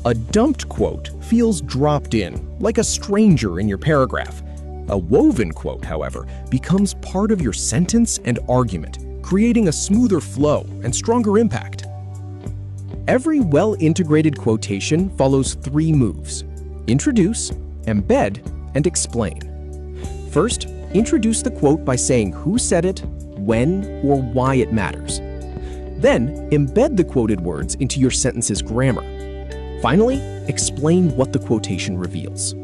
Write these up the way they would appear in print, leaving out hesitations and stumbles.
A dumped quote feels dropped in, like a stranger in your paragraph. A woven quote, however, becomes part of your sentence and argument, creating a smoother flow and stronger impact. Every well-integrated quotation follows 3 moves: introduce, embed, and explain. First, introduce the quote by saying who said it, when, or why it matters. Then, embed the quoted words into your sentence's grammar. Finally, explain what the quotation reveals.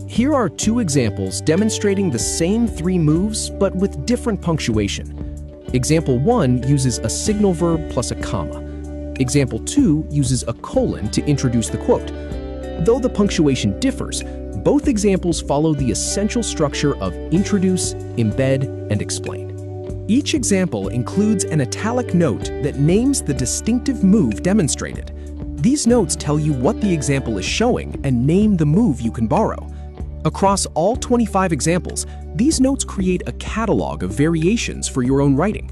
Here are 2 examples demonstrating the same 3 moves but with different punctuation. Example 1 uses a signal verb plus a comma. Example 2 uses a colon to introduce the quote. Though the punctuation differs, both examples follow the essential structure of introduce, embed, and explain. Each example includes an italic note that names the distinctive move demonstrated. These notes tell you what the example is showing and name the move you can borrow. Across all 25 examples, these notes create a catalog of variations for your own writing.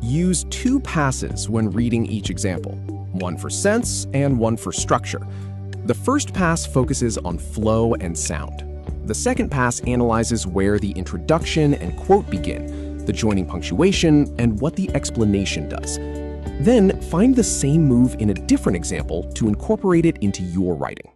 Use 2 passes when reading each example, one for sense and one for structure. The first pass focuses on flow and sound. The second pass analyzes where the introduction and quote begin, the joining punctuation, and what the explanation does. Then find the same move in a different example to incorporate it into your writing.